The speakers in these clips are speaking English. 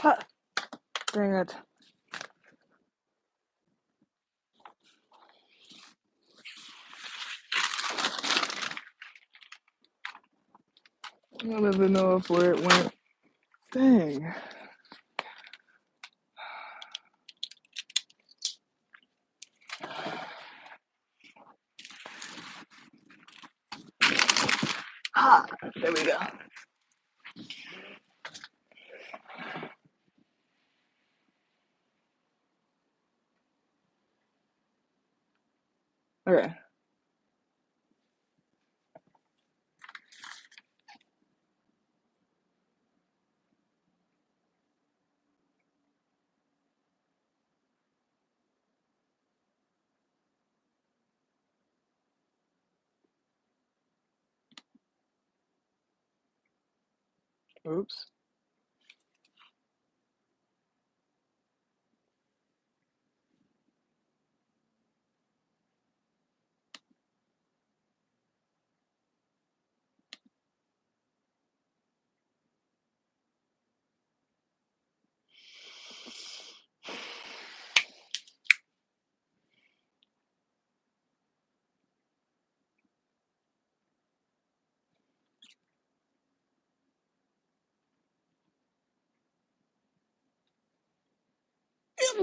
Ha! Dang it. I don't even know if where it went. Dang. Ha! There we go. Okay. Oops.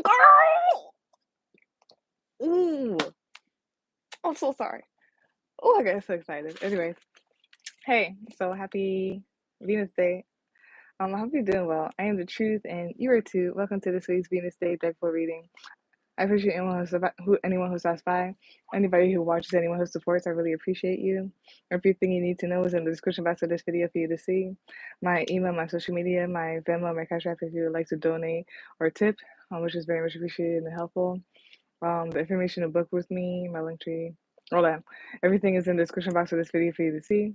Girl! Ooh. I'm so sorry. Oh, I got so excited. Anyways, hey, so happy Venus Day. I hope you're doing well. I am the truth, and you are too. Welcome to this week's Venus Day deck for reading. I appreciate anyone who stops by, anybody who watches, anyone who supports. I really appreciate you. Everything you need to know is in the description box of this video for you to see. My email, my social media, my Venmo, my Cashapp if you would like to donate or tip, which is very much appreciated and helpful. The information to book with me, my Linktree, all that. Everything is in the description box of this video for you to see.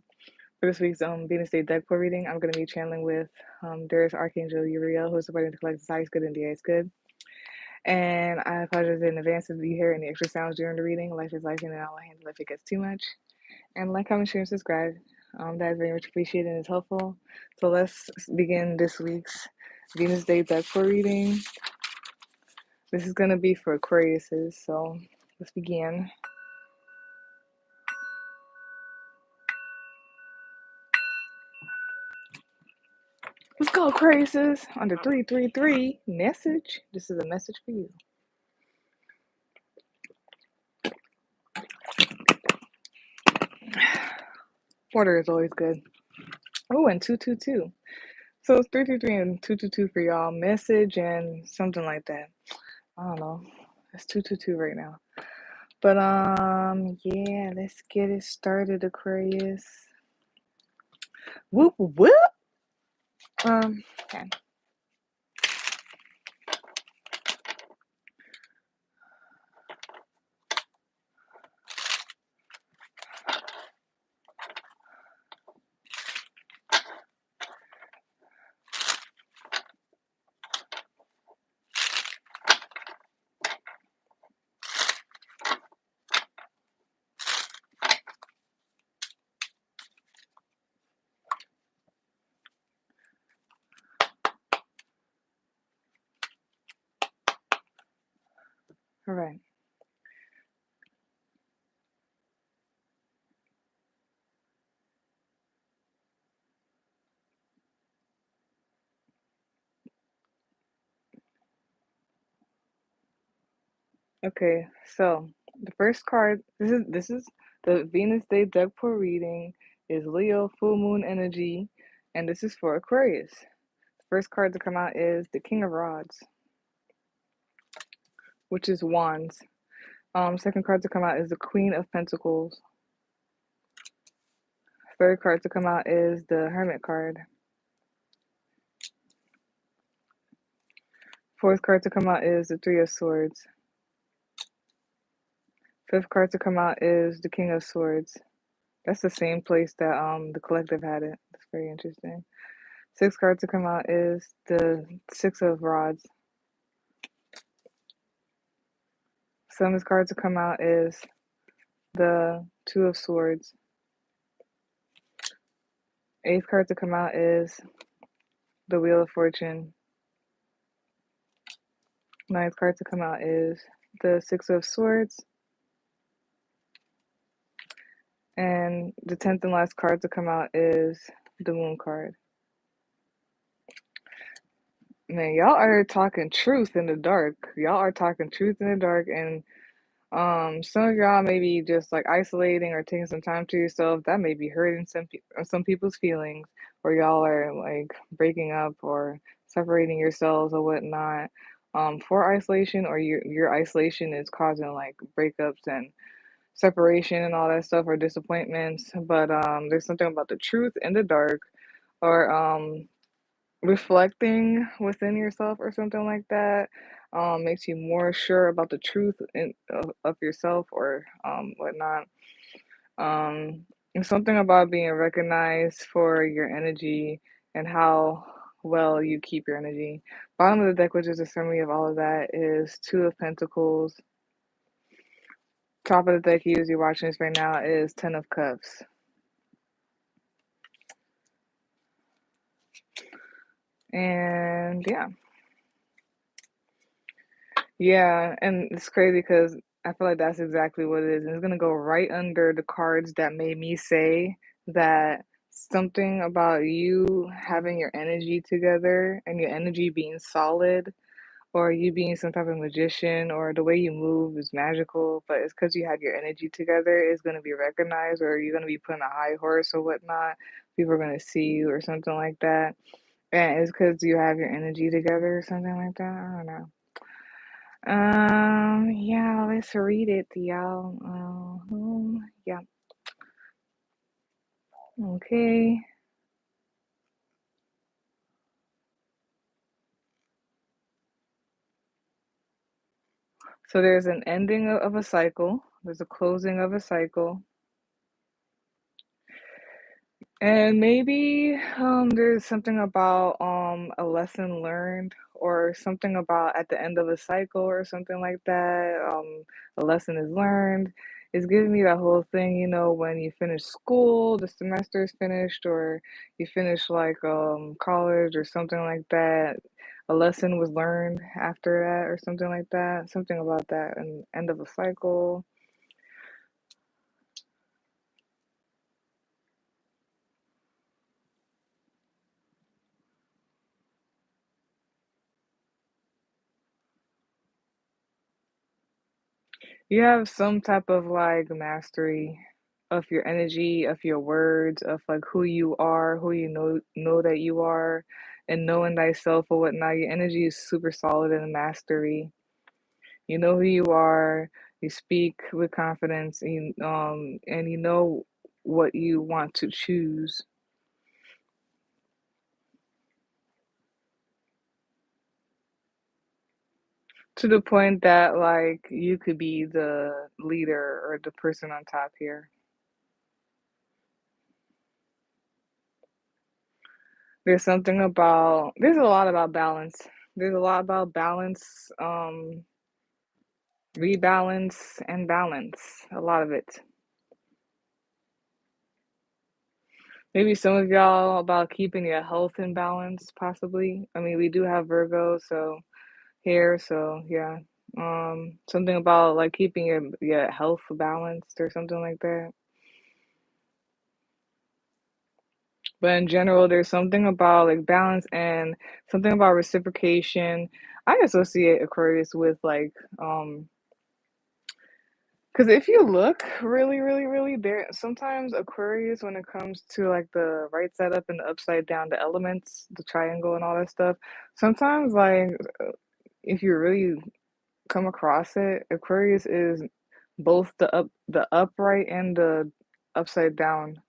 For this week's Venus Day deck for reading, I'm going to be channeling with Darius Archangel Uriel, who is supporting the collective highest good and the highest good. And I apologize in advance if you hear any extra sounds during the reading. Life is life, and I'll handle if it gets too much. And like, comment, share, and subscribe. That is very much appreciated and is helpful. So let's begin this week's Venus Day deck for reading. This is going to be for Aquariuses, so let's begin. Let's go, Aquariuses. Under 333 message. This is a message for you. Water is always good. Oh, and 222. So it's 333 and 222 for y'all. Message and something like that. I don't know. It's 222 right now. But yeah, let's get it started, Aquarius. Whoop whoop. Okay. All right. Okay, so the first card, this is the Venus Day deck pour reading is Leo full moon energy, and this is for Aquarius. The first card to come out is the King of Rods, which is Wands. Second card to come out is the Queen of Pentacles. Third card to come out is the Hermit card. Fourth card to come out is the Three of Swords. Fifth card to come out is the King of Swords. That's the same place that the collective had it. That's very interesting. Sixth card to come out is the Six of Rods. Seventh card to come out is the Two of Swords. Eighth card to come out is the Wheel of Fortune. Ninth card to come out is the Six of Swords. And the 10th and last card to come out is the Moon card. Man, y'all are talking truth in the dark. Y'all are talking truth in the dark, and some of y'all may be just like isolating or taking some time to yourself. That may be hurting some people's feelings, or y'all are like breaking up or separating yourselves or whatnot. For isolation, or your isolation is causing like breakups and separation and all that stuff, or disappointments. But there's something about the truth in the dark, or reflecting within yourself or something like that, makes you more sure about the truth of yourself, or whatnot. And something about being recognized for your energy and how well you keep your energy. Bottom of the deck, which is a summary of all of that, is Two of Pentacles. Top of the deck, you as you're watching this right now, is Ten of Cups. And yeah, and it's crazy because I feel like that's exactly what it is. And it's gonna go right under the cards that made me say that something about you having your energy together and your energy being solid, or you being some type of magician, or the way you move is magical, but it's because you have your energy together, is gonna be recognized, or you're gonna be put on a high horse or whatnot. People are gonna see you or something like that. And it's because you have your energy together or something like that. I don't know. Yeah, let's read it, y'all. Yeah, okay. So there's an ending of a cycle, there's a closing of a cycle, and maybe there's something about a lesson learned, or something about at the end of a cycle or something like that. A lesson is learned. It's giving me that whole thing, when you finish school, the semester is finished, or you finish like college or something like that. A lesson was learned after that or something like that. Something about that, and end of a cycle. You have some type of like mastery of your energy, of your words, of like who you are, who you know that you are, and knowing thyself or whatnot. Your energy is super solid in mastery. You know who you are. You speak with confidence, and you know what you want to choose, to the point that like you could be the leader or the person on top here. There's a lot about balance. There's a lot about balance, rebalance and balance. A lot of it. Maybe some of y'all about keeping your health in balance, possibly. I mean, we do have Virgo, so here, so yeah. Something about like keeping your health balanced or something like that. But in general, there's something about like balance and something about reciprocation. I associate Aquarius with like because if you look really, really, really, there sometimes Aquarius, when it comes to like the right side up and the upside down, the elements, the triangle and all that stuff, sometimes like if you really come across it, Aquarius is both the upright and the upside down.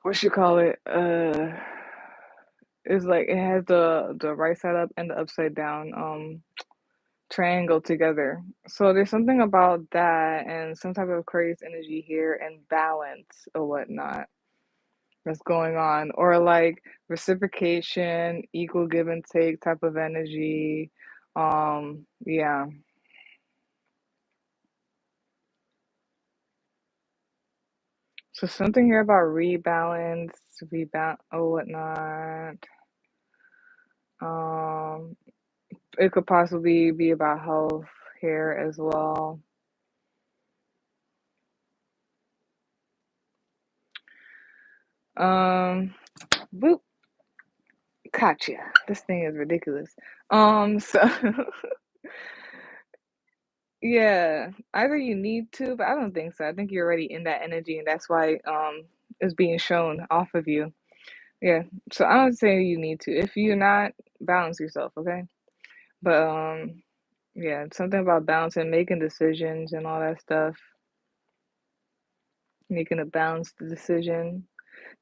What you call it? It's like it has the right side up and the upside down. Triangle together. So there's something about that and some type of Aquarius energy here and balance or whatnot that's going on. Or like reciprocation, equal give and take type of energy. Yeah. So something here about rebalance, rebound or whatnot. Um It could possibly be about health here as well. Um, boop, gotcha. This thing is ridiculous. So yeah, either you need to, but I don't think so. I think you're already in that energy, and that's why it's being shown off of you. Yeah. So I don't say you need to. If you're not, balance yourself, okay? But yeah, something about balancing, making decisions and all that stuff, making a balanced decision.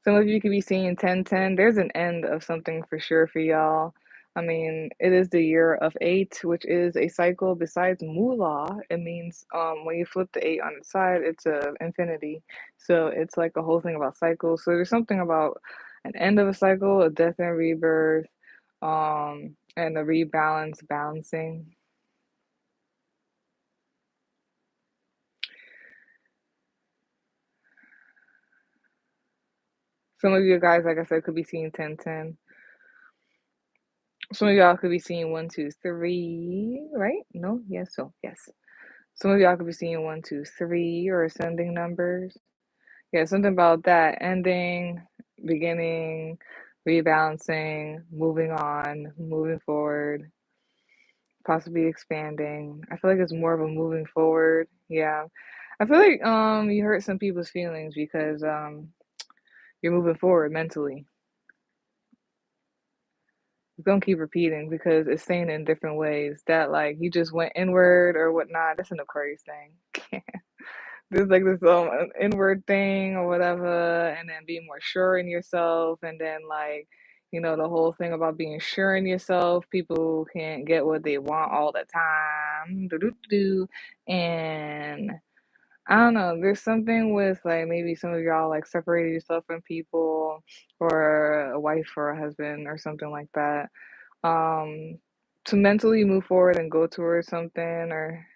Some of you could be seeing 1010. There's an end of something for sure for y'all. I mean, it is the year of eight, which is a cycle besides moolah. It means when you flip the eight on its side, it's a infinity. So it's like a whole thing about cycles. So there's something about an end of a cycle, a death and rebirth, and a rebalance, balancing. Some of you guys, like I said, could be seeing 1010. Some of y'all could be seeing 123, right? No? Yes, so yes. Some of y'all could be seeing 123 or ascending numbers. Yeah, something about that ending, beginning, rebalancing, moving on, moving forward, possibly expanding. I feel like it's more of a moving forward. Yeah. I feel like you hurt some people's feelings because you're moving forward mentally. Don't keep repeating because it's saying it in different ways that like you just went inward or whatnot. That's an Aquarius thing. There's like this inward thing or whatever, and then being more sure in yourself, and then like the whole thing about being sure in yourself. People can't get what they want all the time. Doo-doo-doo. And I don't know. There's something with like maybe some of y'all like separated yourself from people, or a wife or a husband or something like that, um, to mentally move forward and go towards something, or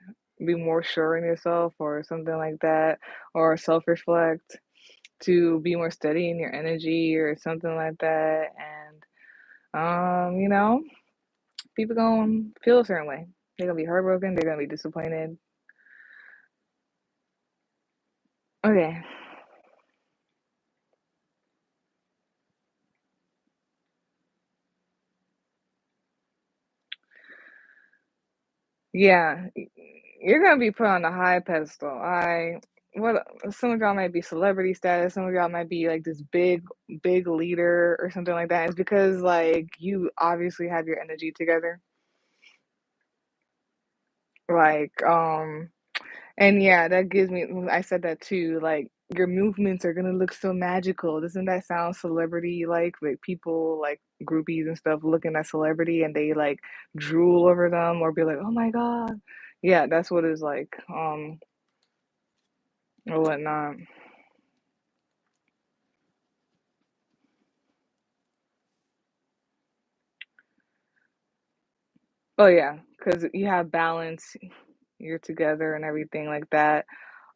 be more sure in yourself or something like that, or self-reflect to be more steady in your energy or something like that. And people gonna feel a certain way. They're gonna be heartbroken, they're gonna be disappointed. Okay. Yeah, you're gonna be put on a high pedestal. What some of y'all might be celebrity status, some of y'all might be like this big leader or something like that. It's because like you obviously have your energy together. Like and yeah, that gives me I said that too, like your movements are gonna look so magical. Doesn't that sound celebrity like people like groupies and stuff looking at celebrity and they like drool over them or be like, "Oh my God." Yeah, that's what it's like. Or whatnot. Oh yeah, because you have balance, you're together and everything like that.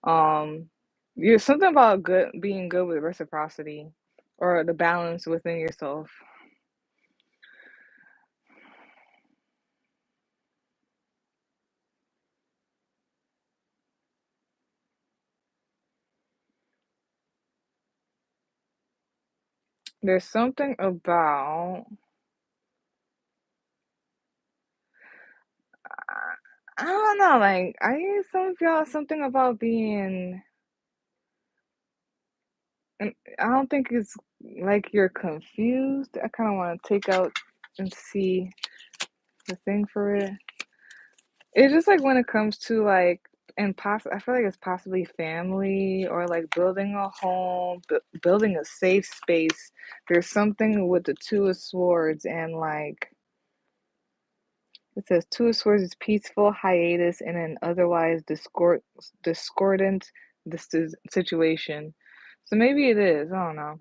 Um, you're something about being good with reciprocity or the balance within yourself. There's something about I don't know, like I hear some of y'all something about being and I don't think it's like you're confused. I kind of want to take out and see the thing for it. It's just like when it comes to like I feel like it's possibly family or like building a home, building a safe space. There's something with the Two of Swords and like it says Two of Swords is peaceful hiatus in an otherwise discordant situation. So maybe it is. I don't know.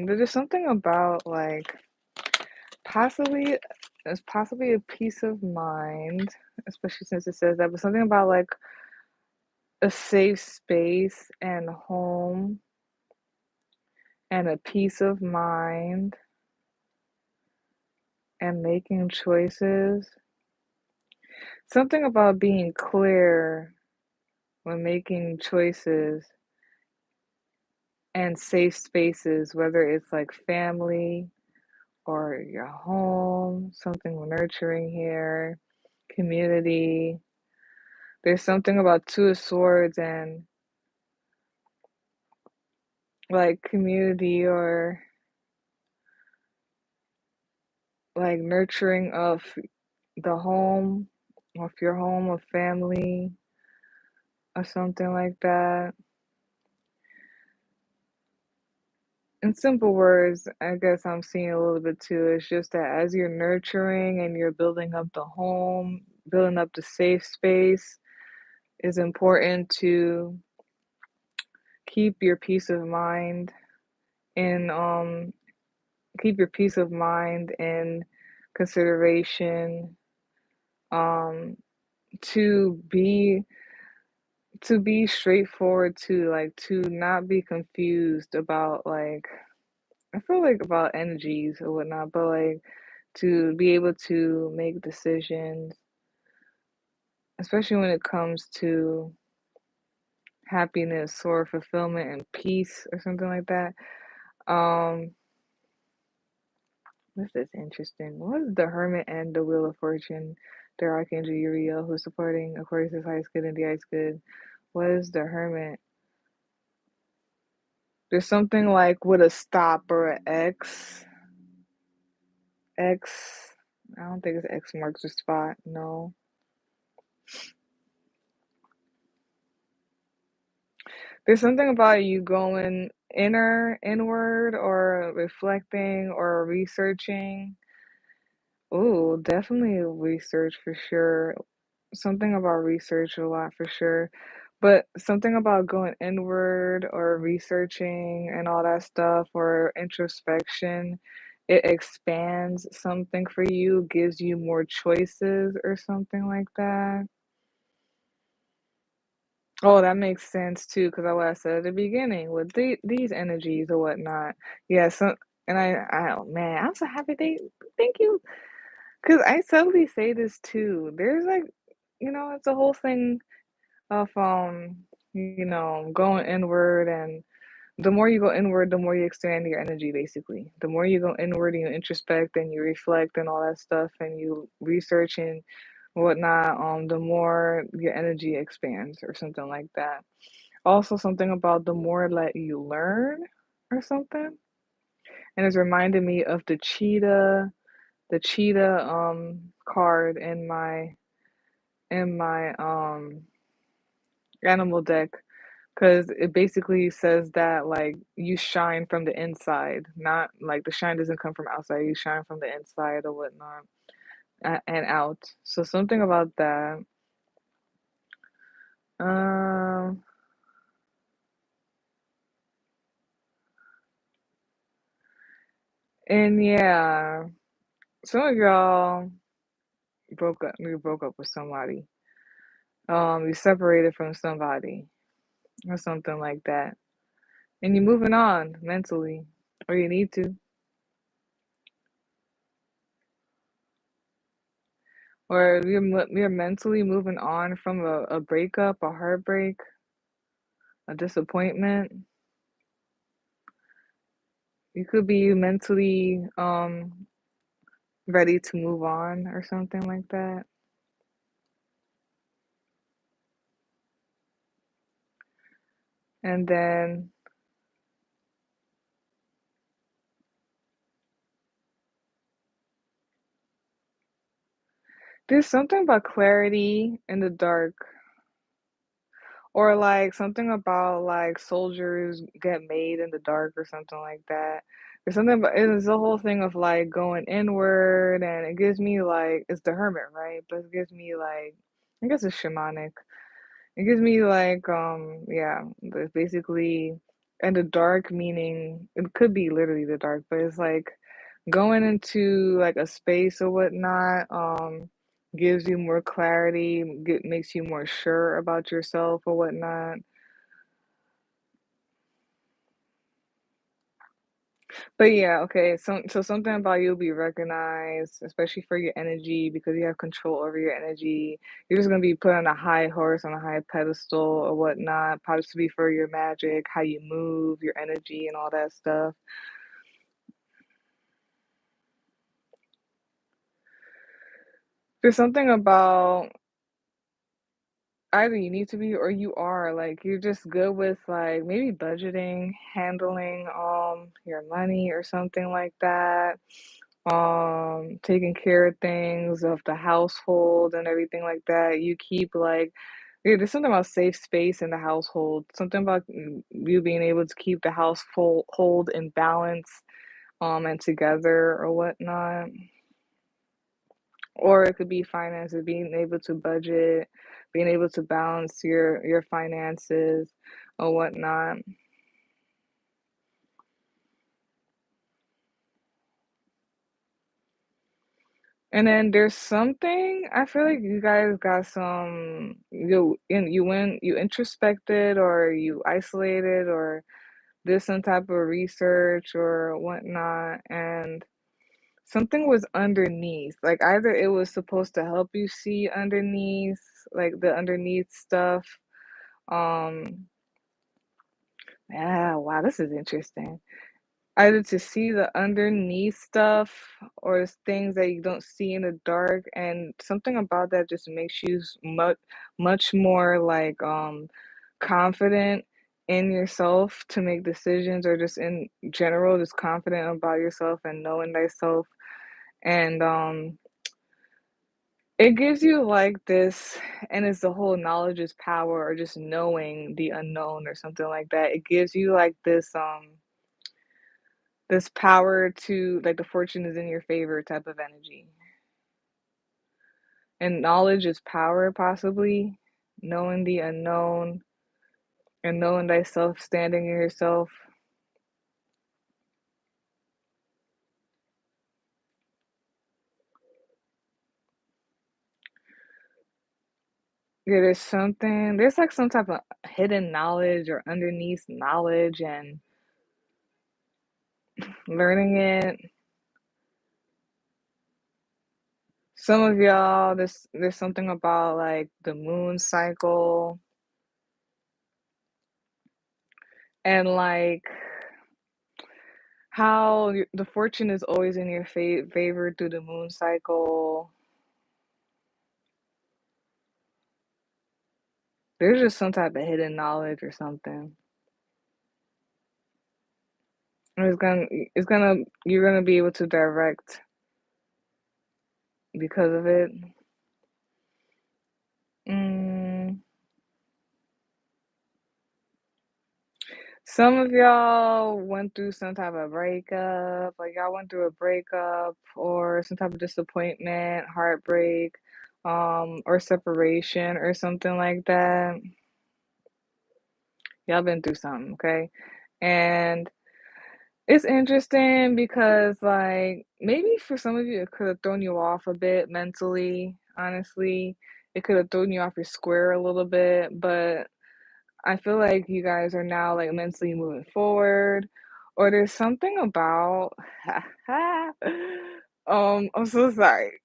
There's just something about like possibly it's possibly a peace of mind, especially since it says that, but something about like a safe space and home and a peace of mind and making choices. something about being clear when making choices and safe spaces, whether it's like family or your home, something nurturing here, community. There's something about Two of Swords and like community or like nurturing of the home, of your home, of family, or something like that. In simple words, I guess I'm seeing a little bit too. It's just that as you're nurturing and you're building up the home, building up the safe space, it's important to keep your peace of mind in keep your peace of mind in consideration, um to be straightforward, to like to not be confused about like I feel like about energies or whatnot, but like to be able to make decisions, especially when it comes to happiness or fulfillment and peace or something like that. Um, this is interesting. What is the Hermit and the Wheel of Fortune? The Archangel Uriel, who's supporting Aquarius' highest good and the highest good. What is the Hermit? There's something like with a stop or an X. X. I don't think it's X marks the spot. No. There's something about you going inward, or reflecting, or researching. Oh, definitely research for sure. Something about research a lot for sure. But something about going inward or researching and all that stuff or introspection, it expands something for you, gives you more choices or something like that. Oh, that makes sense too, because I what I said at the beginning with these energies or whatnot. Yeah, so and oh man, I'm so happy thank you. Because I subtly say this too. There's like, it's a whole thing of going inward, and the more you go inward, the more you expand your energy basically. The more you go inward and you introspect and you reflect and all that stuff and you research and whatnot, the more your energy expands or something like that. Also something about the more that you learn or something. And it's reminded me of the cheetah card in my animal deck, because it basically says that like you shine from the inside, not like the shine doesn't come from outside, you shine from the inside or whatnot, and out. So something about that. Um and yeah, some of y'all broke up with somebody. You separated from somebody or something like that. And you're moving on mentally, or you need to. Or you're mentally moving on from a breakup, a heartbreak, a disappointment. You could be mentally ready to move on or something like that. And then there's something about clarity in the dark, or like something about like soldiers get made in the dark or something like that. There's something about it's the whole thing of like going inward, and it gives me like it's the hermit, right? But it gives me like I guess it's shamanic. It gives me like yeah, but basically in the dark, meaning it could be literally the dark, but it's like going into like a space or whatnot, gives you more clarity, makes you more sure about yourself or whatnot. But yeah, okay. So something about you'll be recognized, especially for your energy, because you have control over your energy. You're just gonna be put on a high horse, on a high pedestal or whatnot, possibly for your magic, how you move, your energy, and all that stuff. There's something about either you need to be or you are like you're just good with like maybe budgeting, handling your money or something like that. Taking care of things of the household and everything like that. You keep like yeah, there's something about safe space in the household. Something about you being able to keep the household hold in balance and together or whatnot. Or it could be finances, being able to budget, being able to balance your finances or whatnot. And then there's something I feel like you guys got some you went you introspected or you isolated or did some type of research or whatnot and something was underneath. Like either it was supposed to help you see underneath, like the underneath stuff. Um yeah, wow, this is interesting. Either to see the underneath stuff or things that you don't see in the dark, and something about that just makes you much more like confident in yourself to make decisions or just in general just confident about yourself and knowing thyself and it gives you like this and it's the whole knowledge is power or just knowing the unknown or something like that. It gives you like this power to like the fortune is in your favor type of energy. And knowledge is power, possibly. Knowing the unknown and knowing thyself, standing in yourself. Yeah, there's like some type of hidden knowledge or underneath knowledge and learning it. Some of y'all, there's something about like the moon cycle and like how the fortune is always in your favor through the moon cycle. There's just some type of hidden knowledge or something. And you're gonna be able to direct because of it. Mm, some of y'all went through some type of breakup, like y'all went through a breakup or some type of disappointment, heartbreak, or separation or something like that. Y'all been through something, okay? And it's interesting because, like, maybe for some of you, it could have thrown you off a bit mentally, honestly. It could have thrown you off your square a little bit, but I feel like you guys are now, like, mentally moving forward, or there's something about I'm so sorry.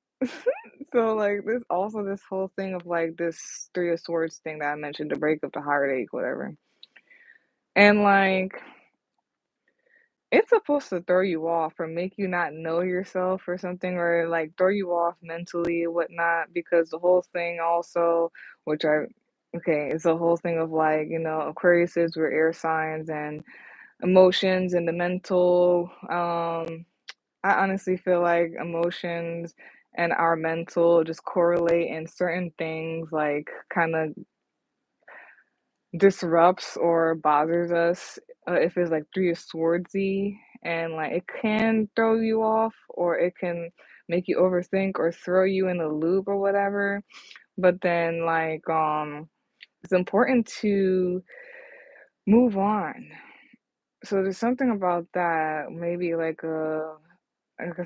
So, like, there's also this whole thing of, like, this Three of Swords thing that I mentioned, the breakup, the heartache, whatever. And, like it's supposed to throw you off or make you not know yourself or something, or like throw you off mentally or whatnot, because the whole thing also, which I, okay, it's a whole thing of like, Aquariuses were air signs and emotions and the mental. I honestly feel like emotions and our mental just correlate in certain things, like kind of disrupts or bothers us if it's like Three of Swordsy and like it can throw you off or it can make you overthink or throw you in a loop or whatever. But then like it's important to move on. So there's something about that, maybe like I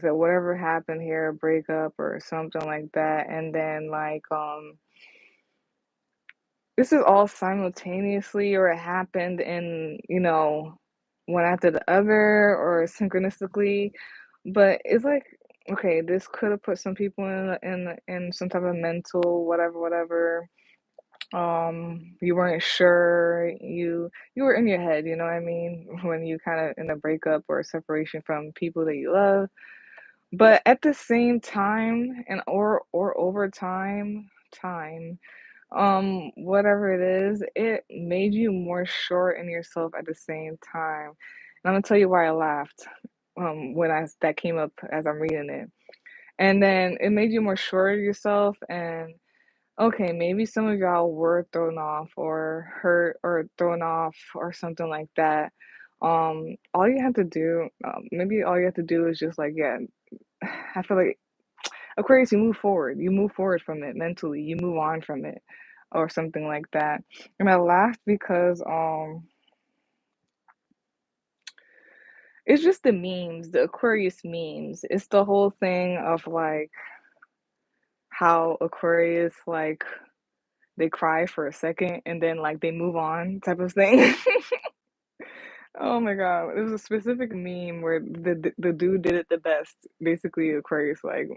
said, whatever happened here, a breakup or something like that, and then like this is all simultaneously or it happened in, one after the other or synchronistically. But it's like, okay, this could have put some people in some type of mental whatever. You weren't sure. You were in your head, you know what I mean? When you kind of in a breakup or a separation from people that you love. But at the same time, and or over time, whatever it is, it made you more sure in yourself at the same time. And I'm gonna tell you why I laughed when I that came up as I'm reading it. And then it made you more sure of yourself and okay, maybe some of y'all were thrown off or hurt or thrown off or something like that. All you have to do, maybe all you have to do is just like, yeah, I feel like Aquarius, you move forward. You move forward from it mentally. You move on from it or something like that. And I laughed because it's just the memes, the Aquarius memes. It's the whole thing of like how Aquarius like they cry for a second and then like they move on type of thing. Oh my God. There was a specific meme where the dude did it the best. Basically Aquarius like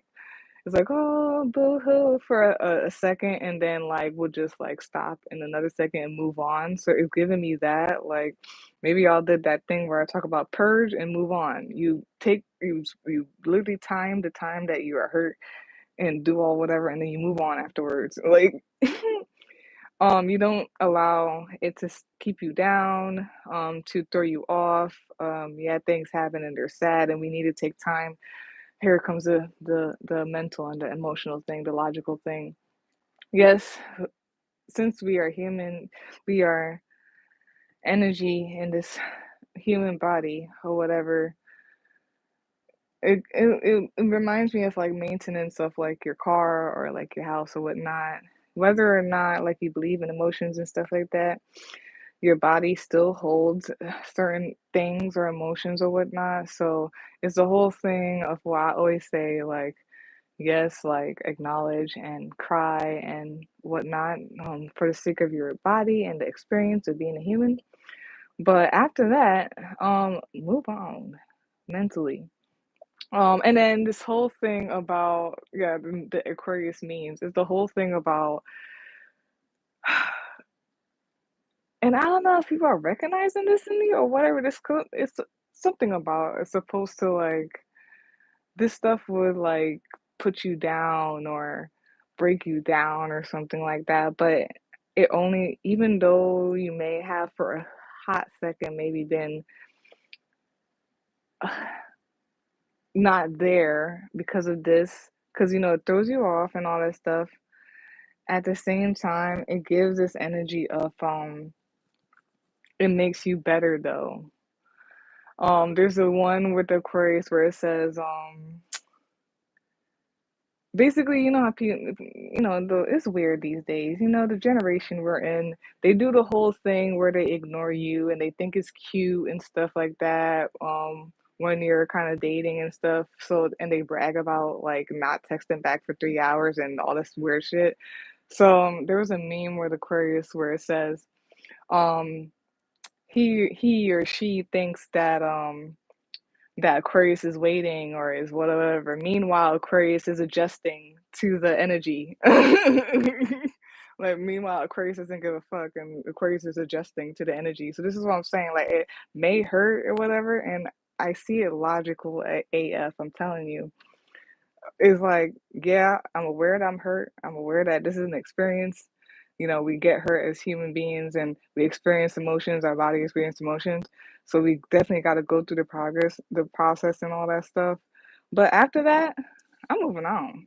it's like, oh, boo-hoo for a second, and then like we'll just like stop in another second and move on. So it's giving me that. Like maybe y'all did that thing where I talk about purge and move on. You literally time the time that you are hurt and do all whatever, and then you move on afterwards. Like you don't allow it to keep you down, to throw you off. Yeah, things happen and they're sad, and we need to take time. Here comes the mental and the emotional thing, the logical thing. Yes, since we are human, we are energy in this human body or whatever. It reminds me of like maintenance of like your car or like your house or whatnot. Whether or not like you believe in emotions and stuff like that, your body still holds certain things or emotions or whatnot. So it's the whole thing of what I always say, like, yes, like acknowledge and cry and whatnot, for the sake of your body and the experience of being a human. But after that, move on mentally. And then this whole thing about, yeah, the Aquarius memes is the whole thing about, and I don't know if people are recognizing this in me or whatever. It's something about it's supposed to like this stuff would like put you down or break you down or something like that. But it only, even though you may have for a hot second maybe been not there because of this, because it throws you off and all that stuff. At the same time, it gives this energy of it makes you better though. There's the one with the Aquarius where it says basically, how people, it's weird these days. The generation we're in, they do the whole thing where they ignore you and they think it's cute and stuff like that. When you're kind of dating and stuff, so and they brag about like not texting back for 3 hours and all this weird shit. So there was a meme with Aquarius where it says, um, he or she thinks that Aquarius is waiting or is whatever. Meanwhile, Aquarius is adjusting to the energy. Like, meanwhile, Aquarius doesn't give a fuck, and Aquarius is adjusting to the energy. So this is what I'm saying. Like, it may hurt or whatever, and I see it logical AF. I'm telling you, it's like, yeah, I'm aware that I'm hurt. I'm aware that this is an experience. We get hurt as human beings and we experience emotions, our body experience emotions. So we definitely got to go through the process and all that stuff. But after that, I'm moving on.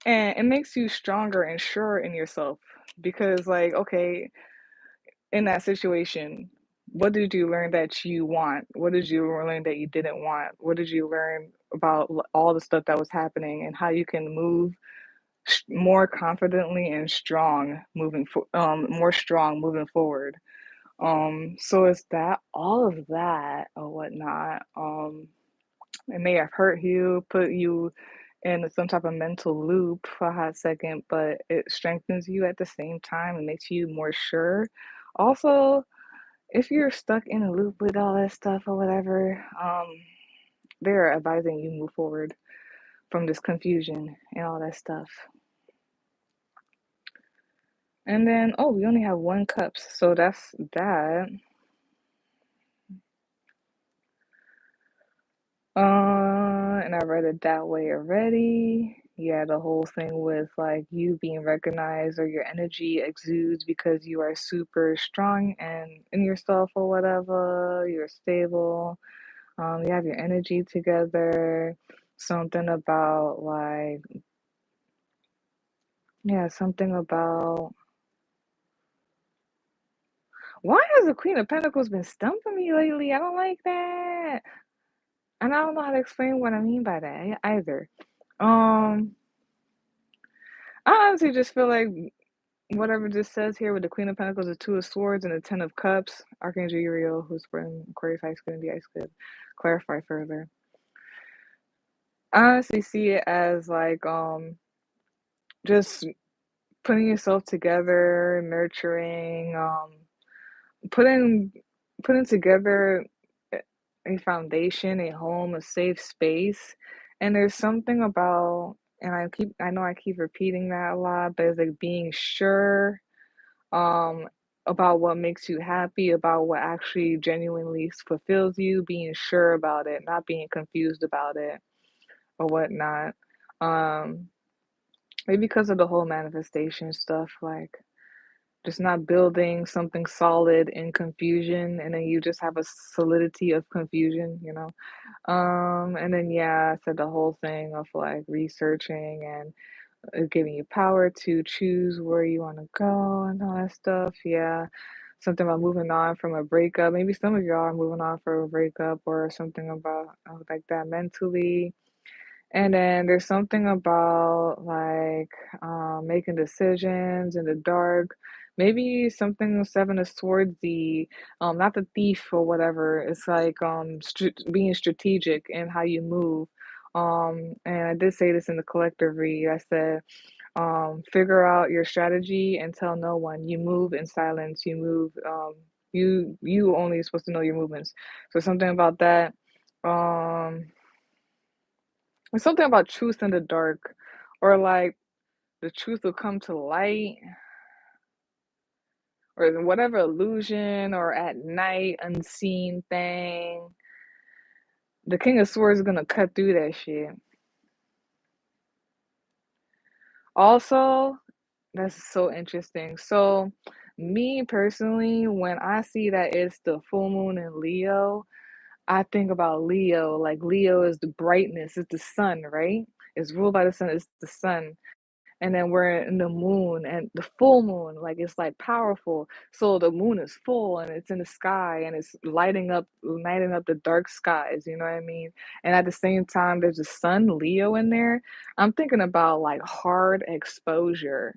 And it makes you stronger and sure in yourself because, like, okay, in that situation, what did you learn that you want? What did you learn that you didn't want? What did you learn about all the stuff that was happening and how you can move more confidently and strong more strong moving forward. So it's that all of that or whatnot. It may have hurt you, put you in some type of mental loop for a hot second, but it strengthens you at the same time and makes you more sure. Also, if you're stuck in a loop with all that stuff or whatever, they're advising you move forward from this confusion and all that stuff. And then, oh, we only have one cups, so that's that. And I read it that way already. Yeah, the whole thing with like you being recognized or your energy exudes because you are super strong and in yourself or whatever. You're stable. You have your energy together. Something about like, yeah, something about why has the Queen of Pentacles been stumping me lately? I don't like that. And I don't know how to explain what I mean by that either. Um, I honestly just feel like whatever this says here with the Queen of Pentacles, the Two of Swords, and the Ten of Cups, Archangel Uriel, who's from Aquarius High School and the Ice could clarify further. I honestly see it as like just putting yourself together, nurturing, putting putting together a foundation, a home, a safe space. And there's something about, and I know I keep repeating that a lot, but it's like being sure um about what makes you happy, about what actually genuinely fulfills you, being sure about it, not being confused about it or whatnot. Um, maybe because of the whole manifestation stuff, like just not building something solid in confusion, and then you just have a solidity of confusion, you know. And then yeah, I said the whole thing of like researching and giving you power to choose where you want to go and all that stuff. Yeah, something about moving on from a breakup. Maybe some of y'all are moving on from a breakup or something about like that mentally. And then there's something about like making decisions in the dark. Maybe something Seven of Swords, the not the thief or whatever. It's like being strategic in how you move. And I did say this in the collective read. I said figure out your strategy and tell no one. You move in silence. You move. You only supposed to know your movements. So something about that. Um, there's something about truth in the dark, or like the truth will come to light, or whatever illusion, or at night, unseen thing. The King of Swords is gonna cut through that shit. Also, that's so interesting. So, me personally, when I see that it's the full moon in Leo, I think about Leo. Like Leo is the brightness, it's the sun, right? It's ruled by the sun, it's the sun. And then we're in the moon and the full moon, like it's like powerful. So the moon is full and it's in the sky and it's lighting up the dark skies, you know what I mean? And at the same time there's the sun Leo in there. I'm thinking about like hard exposure,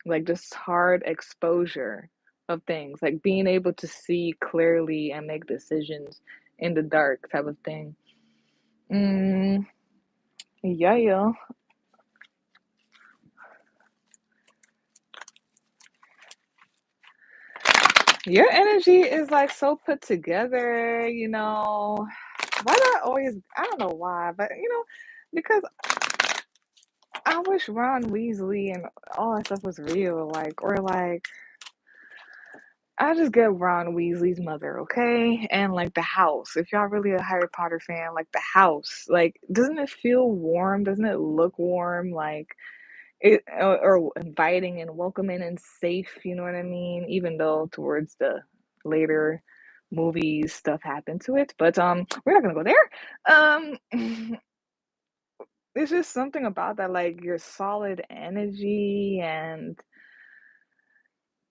like just hard exposure of things, like being able to see clearly and make decisions in the dark type of thing. mm, yeah, yeah. Your energy is like so put together, you know. Why do I always, I don't know why, but you know, because I wish Ron Weasley and all that stuff was real, like, or like, I just get Ron Weasley's mother, okay? And like the house. If y'all really a Harry Potter fan, like the house, like, doesn't it feel warm? Doesn't it look warm? Like, it or inviting and welcoming and safe, you know what I mean? Even though towards the later movies stuff happened to it, but we're not gonna go there. It's just something about that, like your solid energy, and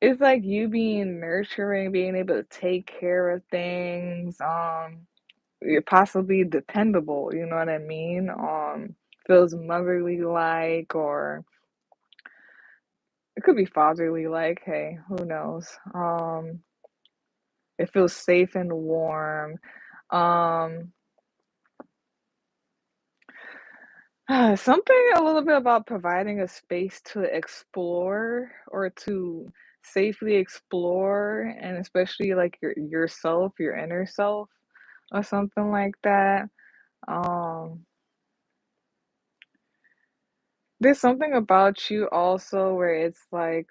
it's like you being nurturing, being able to take care of things. You're possibly dependable, you know what I mean? Feels motherly like, or it could be fatherly like, hey, who knows? It feels safe and warm. Um, something a little bit about providing a space to explore or to safely explore, and especially like yourself, your inner self, or something like that. Um, there's something about you also where it's like,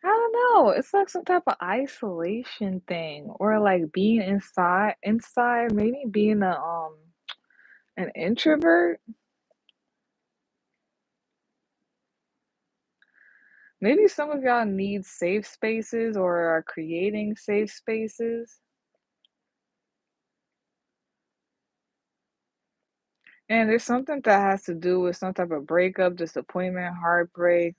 I don't know, it's like some type of isolation thing, or like being inside, maybe being an introvert. Maybe some of y'all need safe spaces or are creating safe spaces. And there's something that has to do with some type of breakup, disappointment, heartbreak.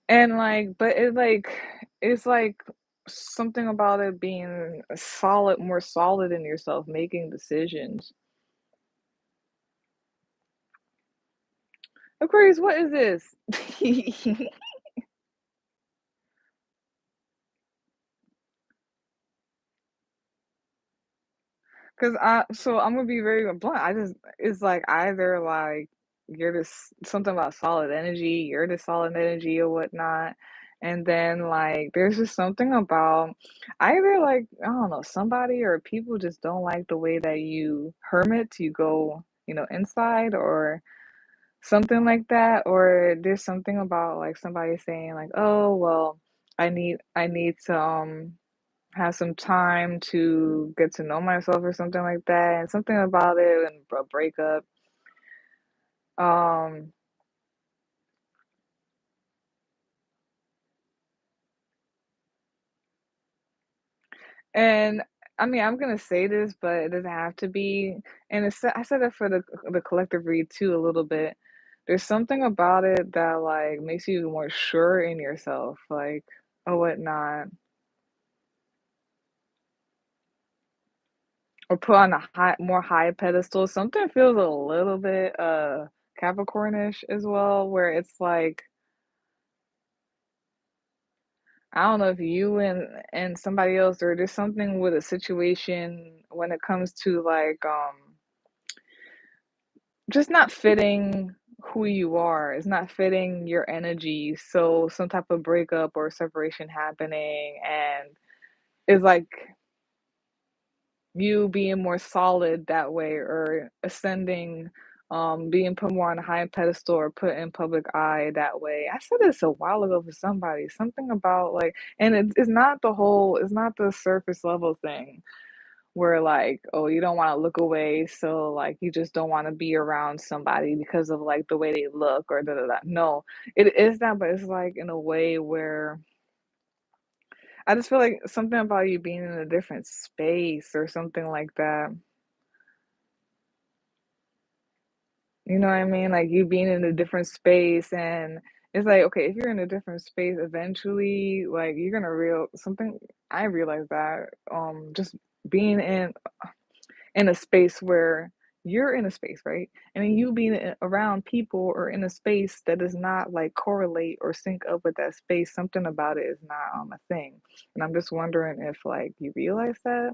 And like, but it's like something about it being solid, more solid in yourself, making decisions. Aquarius, what is this? Cause I'm gonna be very blunt. It's like either like you're this something about solid energy, you're the solid energy or whatnot. And then like there's just something about either like, I don't know, somebody or people just don't like the way that you hermit, you go, inside or something like that. Or there's something about like somebody saying like, oh well, I need to have some time to get to know myself or something like that, and something about it and a breakup. Um, and I mean, I'm gonna say this, but it doesn't have to be. And I said that for the collective read too a little bit. There's something about it that like makes you more sure in yourself, like or whatnot, or put on a more high pedestal. Something feels a little bit Capricornish as well, where it's like I don't know if you and somebody else or there's something with a situation when it comes to like just not fitting who you are. It's not fitting your energy. So some type of breakup or separation happening and it's like you being more solid that way or ascending being put more on a high pedestal or put in public eye that way. I said this a while ago for somebody, something about like, and it's not it's not the surface level thing where like, oh, you don't want to look away, so like you just don't want to be around somebody because of like the way they look or da da da. No, it is that, but it's like in a way where I just feel like something about you being in a different space or something like that. You know what I mean? Like you being in a different space and it's like, okay, if you're in a different space, eventually, like you're gonna real something I realized that just being in a space where you're in a space, right? And then you being around people or in a space that does not like correlate or sync up with that space, something about it is not a thing. And I'm just wondering if like you realize that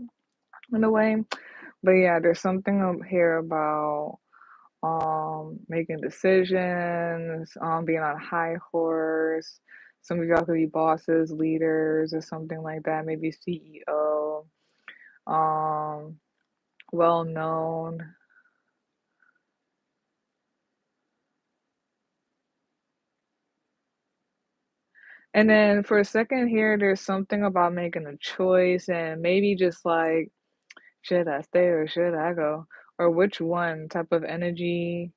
in a way. But yeah, there's something up here about making decisions, being on a high horse. Some of y'all could be bosses, leaders, or something like that, maybe CEO, um, well known. And then for a second here, there's something about making a choice and maybe just like, should I stay or should I go? Or which one type of energy.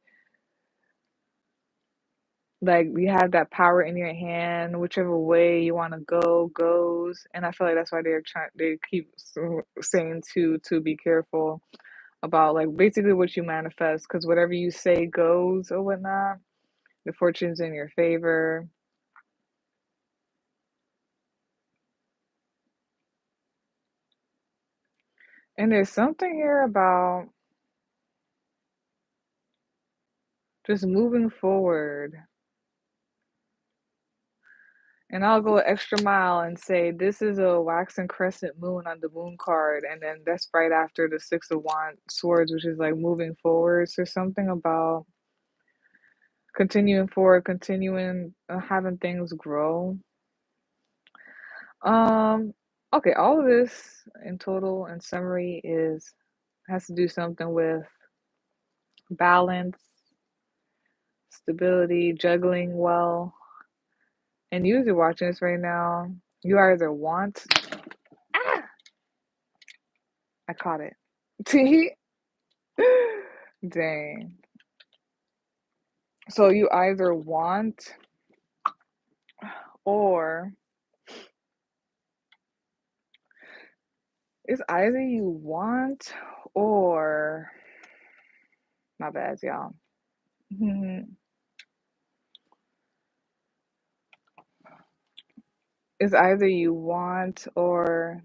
Like you have that power in your hand, whichever way you want to go goes. And I feel like that's why they keep saying to be careful about like basically what you manifest, because whatever you say goes or whatnot. The fortune's in your favor. And there's something here about just moving forward. And I'll go an extra mile and say this is a waxing crescent moon on the moon card, and then that's right after the Six of Wands swords, which is like moving forwards. There's something about continuing forward, continuing having things grow. Um, okay, all of this in total and summary is has to do something with balance, stability, juggling well. And you're watching this right now, you either want ah, I caught it. Dang. So you either want or it's either you want or my bad, y'all. It's either you want or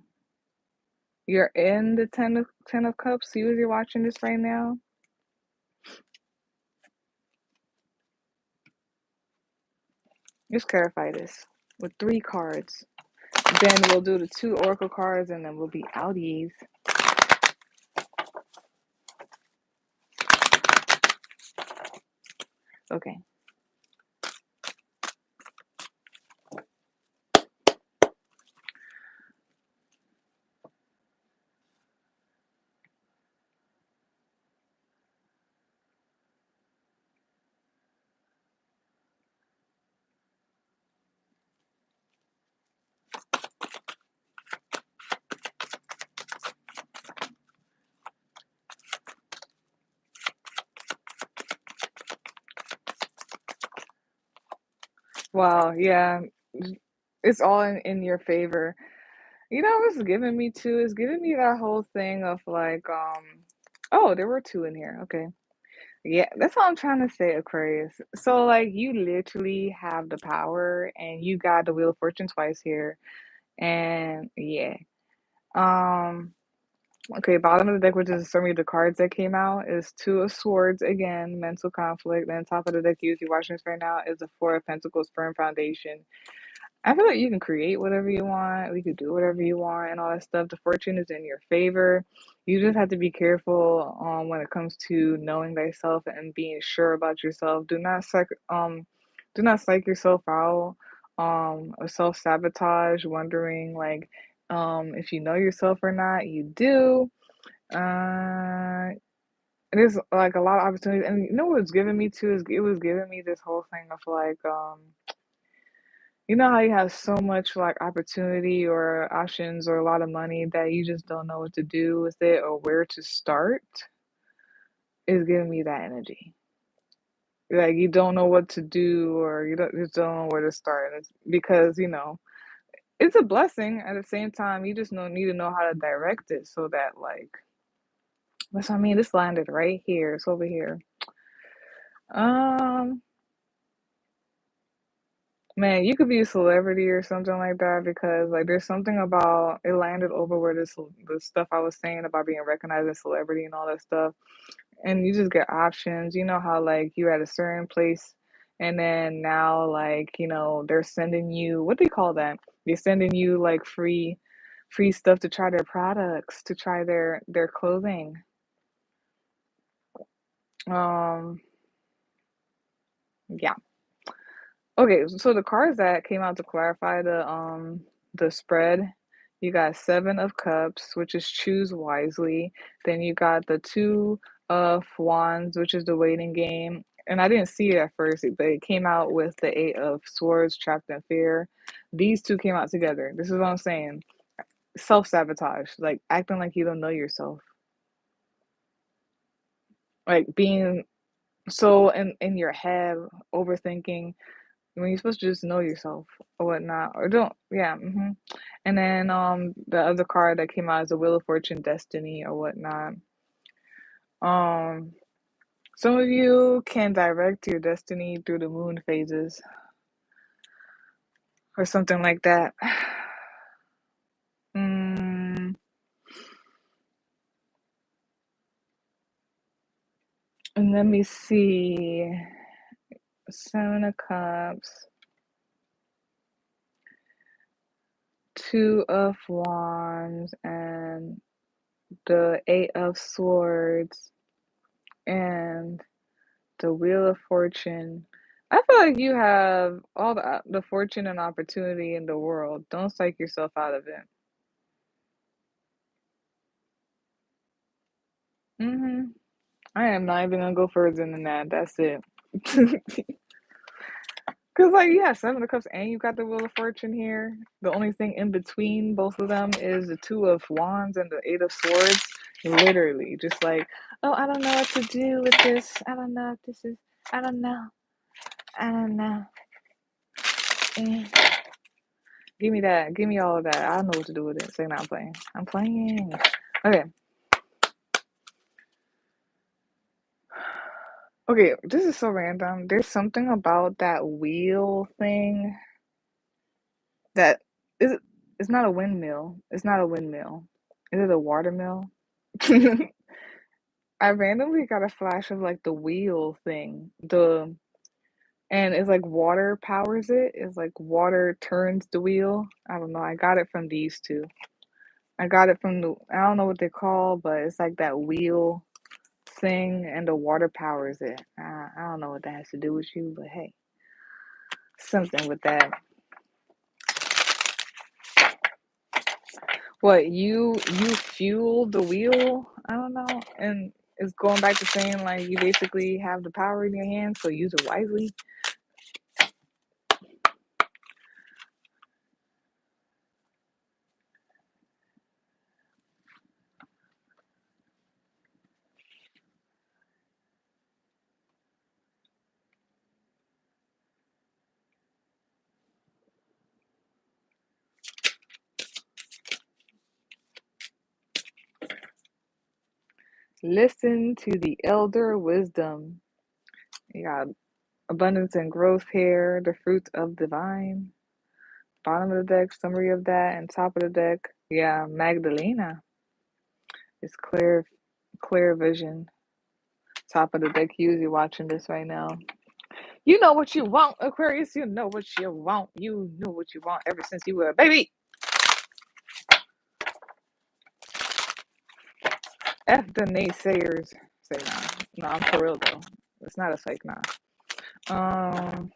you're in the ten of cups. You as you're watching this right now. Just clarify this with 3 cards. Then we'll do the 2 oracle cards and then we'll be outies. Okay. Wow, yeah. It's all in your favor. You know what's giving me too? Is giving me that whole thing of like, oh, there were 2 in here. Okay. Yeah, that's what I'm trying to say, Aquarius. So like you literally have the power and you got the Wheel of Fortune twice here. And yeah. Um, okay, bottom of the deck, which is a summary of the cards that came out, is 2 of Swords again, mental conflict. Then top of the deck, you watching this right now, is the 4 of Pentacles, firm foundation. I feel like you can create whatever you want. We could do whatever you want and all that stuff. The fortune is in your favor. You just have to be careful when it comes to knowing thyself and being sure about yourself. Do not psych yourself out. Or self sabotage, wondering like if you know yourself or not. You do. Uh, there's like a lot of opportunities, and you know what it's giving me too is it was giving me this whole thing of like you know how you have so much like opportunity or options or a lot of money that you just don't know what to do with it or where to start is giving me that energy. Like you don't know what to do or you don't just don't know where to start. And it's because, it's a blessing at the same time. You just need to know how to direct it so that like that's what I mean. This landed right here. It's over here. Um Man, you could be a celebrity or something like that because like there's something about it landed over where the stuff I was saying about being recognized as celebrity and all that stuff. And you just get options. You know how like you're at a certain place and then now like, they're sending you what do you call that? They're sending you like free stuff to try their products, to try their clothing. Um yeah. Okay, so the cards that came out to clarify the spread, you got 7 of Cups, which is choose wisely. Then you got the 2 of Wands, which is the waiting game. And I didn't see it at first, but it came out with the 8 of Swords, trapped in fear. These 2 came out together. This is what I'm saying. Self-sabotage, like acting like you don't know yourself. Like being so in your head, overthinking when you're supposed to just know yourself or whatnot, or don't, yeah. And then the other card that came out is the Wheel of Fortune, Destiny or whatnot. Um, some of you can direct your destiny through the moon phases or something like that. mm, and let me see, 7 of Cups. Two of Wands and the Eight of Swords and the Wheel of Fortune. I feel like you have all the fortune and opportunity in the world. Don't psych yourself out of it. I am not even gonna go further than that. That's it. Cause like yeah, Seven of Cups and you got the Wheel of Fortune here. The only thing in between both of them is the Two of Wands and the Eight of Swords. Literally, just like, oh, I don't know what to do with this. I don't know if this is. I don't know. I don't know. Eh. Give me that. Give me all of that. I don't know what to do with it. Say, no, I'm playing. I'm playing. Okay. Okay, this is so random. There's something about that wheel thing that is it's not a windmill. It's not a windmill. Is it a watermill? I randomly got a flash of like the wheel thing. And it's like water powers it. It's like water turns the wheel. I don't know. I got it from these two. I got it from I don't know what they call, but it's like that wheel thing and the water powers it. I don't know what that has to do with you, but hey, something with that. What you fuel the wheel? I don't know, and it's going back to saying like you basically have the power in your hands, so use it wisely. Listen to the elder wisdom. You got abundance and growth here, the fruits of the vine. Bottom of the deck, summary of that, and top of the deck, yeah, Magdalena. It's clear vision. Top of the deck, you're watching this right now. You know what you want, Aquarius. You know what you want. You knew what you want ever since you were a baby. F the naysayers. Say nah. Nah, I'm for real though. It's not a fake nah. Um.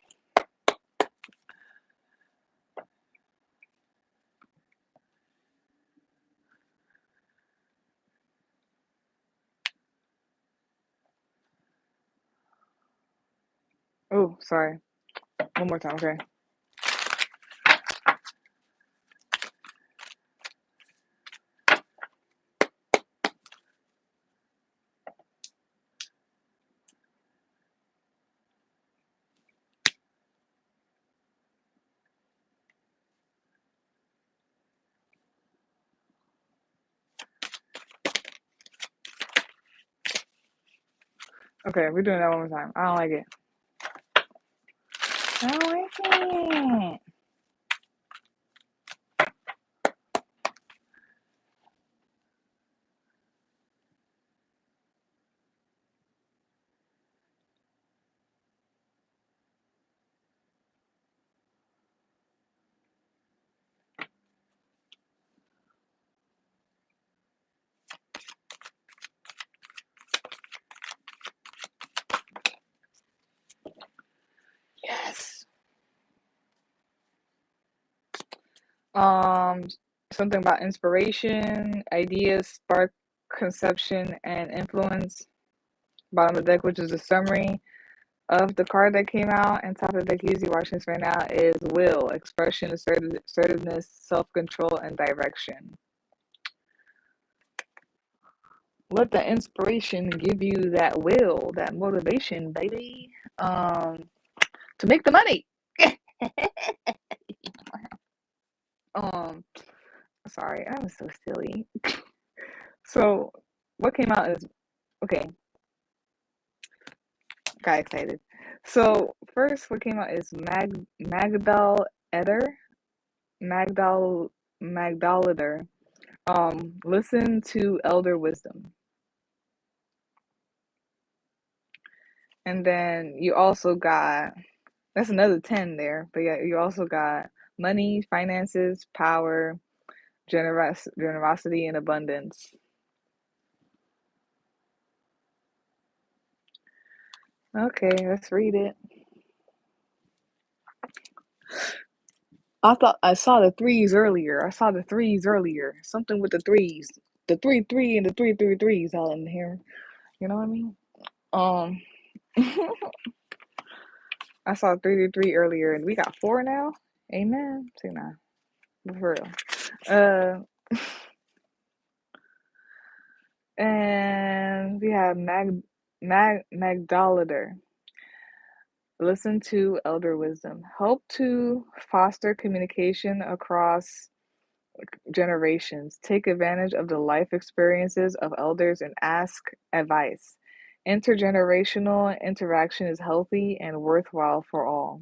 Oh, sorry. One more time, okay. Okay, we're doing that one more time. I don't like it. I don't like it. Yes. Um, something about inspiration, ideas, spark, conception, and influence. Bottom of the deck, which is a summary of the card that came out, and top of the deck, usually watching this right now, is will, expression, assertiveness, self-control, and direction. Let the inspiration give you that will, that motivation, baby, to make the money. um, sorry, I was so silly. So, what came out is okay. Got excited. So first, what came out is Magdal Eder, Magdaleder. Listen to elder wisdom, and then you also got that's another 10 there. But yeah, you also got money, finances, power, generosity, and abundance. Okay, let's read it. I thought I saw the threes earlier. I saw the threes earlier. Something with the threes. The three and the three threes all in here. You know what I mean? Um I saw 3 earlier and we got four now. Amen. See now. But for real. Uh and we have Magdalater. Listen to elder wisdom. Help to foster communication across generations. Take advantage of the life experiences of elders and ask advice. Intergenerational interaction is healthy and worthwhile for all.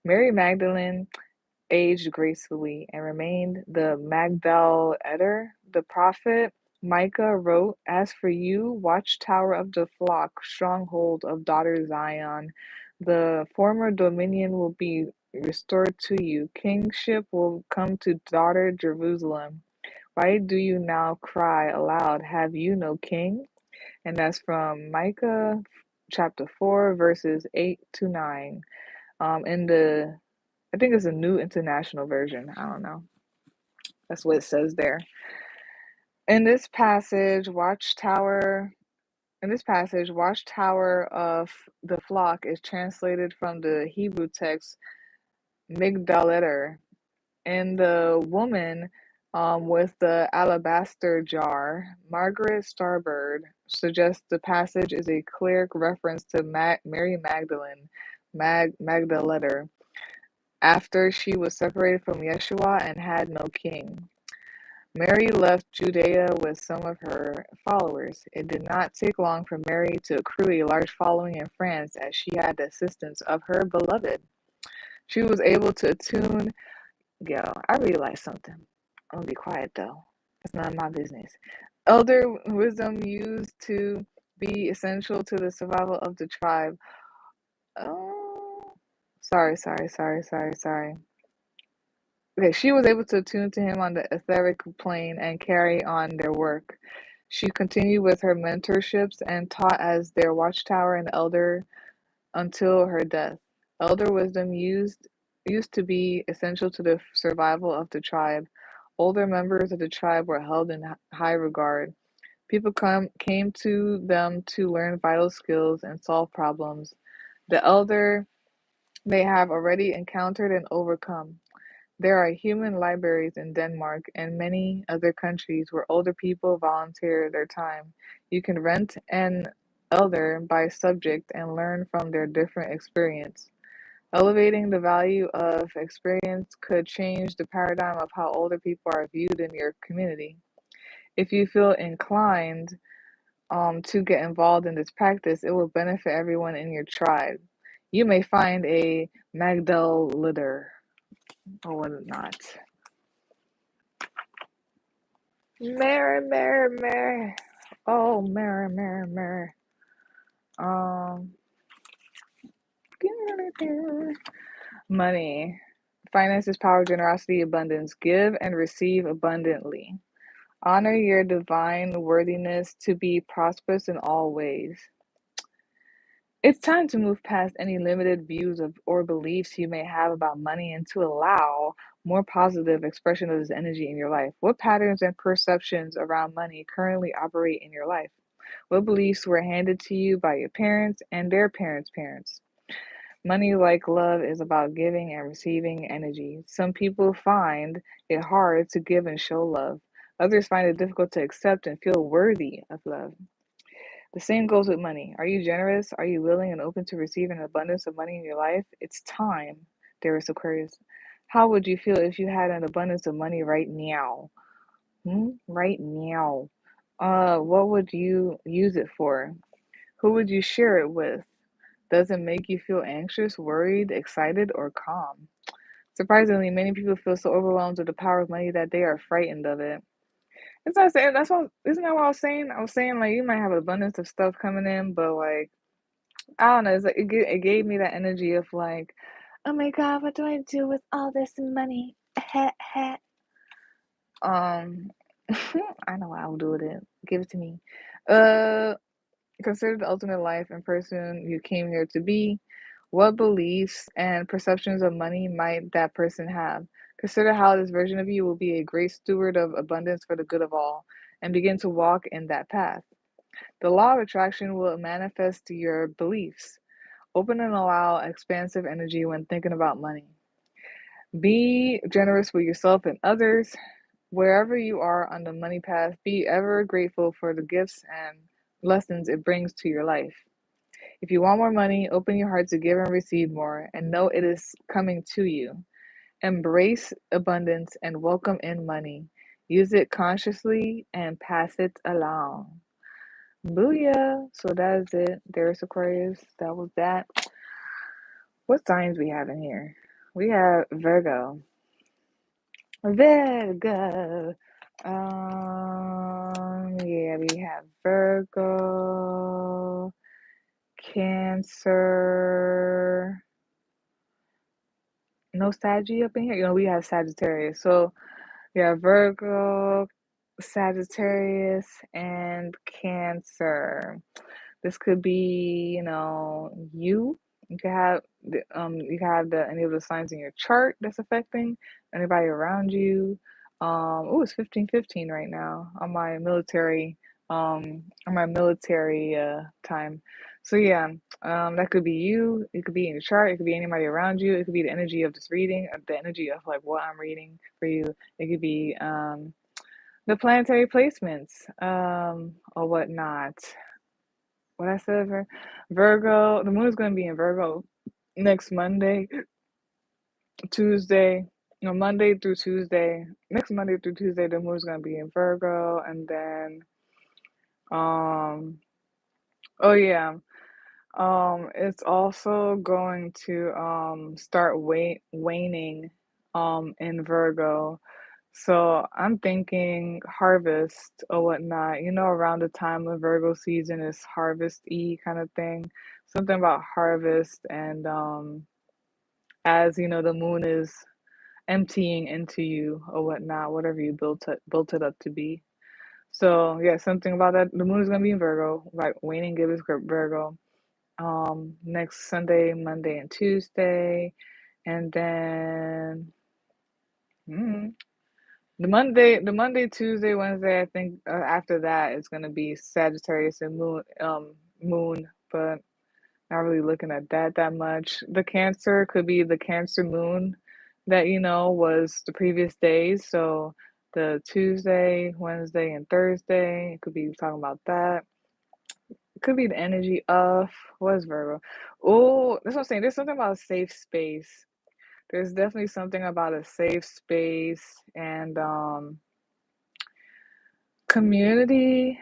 Mary Magdalene aged gracefully and remained the Magdalene. The prophet Micah wrote, "As for you, watchtower of the flock, stronghold of daughter Zion, the former dominion will be restored to you. Kingship will come to daughter Jerusalem. Why do you now cry aloud? Have you no king?" And that's from Micah chapter 4, verses 8 to 9. In the I think it's a new international version. I don't know. That's what it says there. In this passage, watchtower of the flock is translated from the Hebrew text migdaleter. And the woman with the alabaster jar, Margaret Starbird, suggests the passage is a clear reference to Mary Magdalene, Magdaleter, after she was separated from Yeshua and had no king. Mary left Judea with some of her followers. It did not take long for Mary to accrue a large following in France as she had the assistance of her beloved. She was able to attune. Yo, I realized something. I'm gonna be quiet though. It's none of my business. Elder wisdom used to be essential to the survival of the tribe. Oh, sorry. Okay, she was able to attune to him on the etheric plane and carry on their work. She continued with her mentorships and taught as their watchtower and elder until her death. Elder wisdom used to be essential to the survival of the tribe. Older members of the tribe were held in high regard. People came to them to learn vital skills and solve problems. The elder may have already encountered and overcome. There are human libraries in Denmark and many other countries where older people volunteer their time. You can rent an elder by subject and learn from their different experience. Elevating the value of experience could change the paradigm of how older people are viewed in your community. If you feel inclined to get involved in this practice, it will benefit everyone in your tribe. You may find a Magdal litter or whatnot. Mary. Oh, Mary. Um, money, finances, power, generosity, abundance. Give and receive abundantly. Honor your divine worthiness to be prosperous in all ways. It's time to move past any limited views of or beliefs you may have about money and to allow more positive expression of this energy in your life. What patterns and perceptions around money currently operate in your life? What beliefs were handed to you by your parents and their parents' parents? Money, like love, is about giving and receiving energy. Some people find it hard to give and show love. Others find it difficult to accept and feel worthy of love. The same goes with money. Are you generous? Are you willing and open to receive an abundance of money in your life? It's time, dearest Aquarius. How would you feel if you had an abundance of money right now? Right now. What would you use it for? Who would you share it with? Does it make you feel anxious, worried, excited, or calm? Surprisingly, many people feel so overwhelmed with the power of money that they are frightened of it. It's not saying that's what isn't that what I was saying? I was saying like you might have an abundance of stuff coming in, but like I don't know, it's like it gave me that energy of like Oh my God, what do I do with all this money? I know what I'll do with it. Give it to me. Uh, Consider the ultimate life and person you came here to be. What beliefs and perceptions of money might that person have? Consider how this version of you will be a great steward of abundance for the good of all, and begin to walk in that path. The law of attraction will manifest your beliefs. Open and allow expansive energy when thinking about money. Be generous with yourself and others. Wherever you are on the money path, be ever grateful for the gifts and lessons it brings to your life. If you want more money, open your heart to give and receive more, and know it is coming to you. Embrace abundance and welcome in money. Use it consciously and pass it along. Booyah! So that is it. There's Aquarius. That was that. What signs we have in here? We have Virgo. Virgo. Yeah, we have Virgo, Cancer. No Saggy up in here. We have Sagittarius. So yeah, Virgo, Sagittarius, and Cancer. This could be, you. You can have any of the signs in your chart that's affecting anybody around you. It's 15:15 right now on my military time. So yeah, that could be you. It could be in your chart. It could be anybody around you. It could be the energy of this reading, the energy of like what I'm reading for you. It could be the planetary placements or whatnot. What I said for Virgo, the moon is going to be in Virgo next Monday, Tuesday, no, Monday through Tuesday. Next Monday through Tuesday, the moon is going to be in Virgo, and then, um, oh yeah, it's also going to start waning in Virgo. So I'm thinking harvest or whatnot. Around the time of Virgo season is harvest-y kind of thing. Something about harvest and as the moon is emptying into you or whatnot, whatever you built it up to be. So yeah, something about that. The moon is gonna be in Virgo, like waning gibbous Virgo. Next Sunday, Monday, and Tuesday, and then mm, the Monday, Tuesday, Wednesday. I think after that it's gonna be Sagittarius and moon, but not really looking at that much. The Cancer could be the Cancer moon that was the previous days. So the Tuesday, Wednesday, and Thursday. It could be talking about that. It could be the energy of what is Virgo? Oh, that's what I'm saying. There's something about a safe space. There's definitely something about a safe space and community,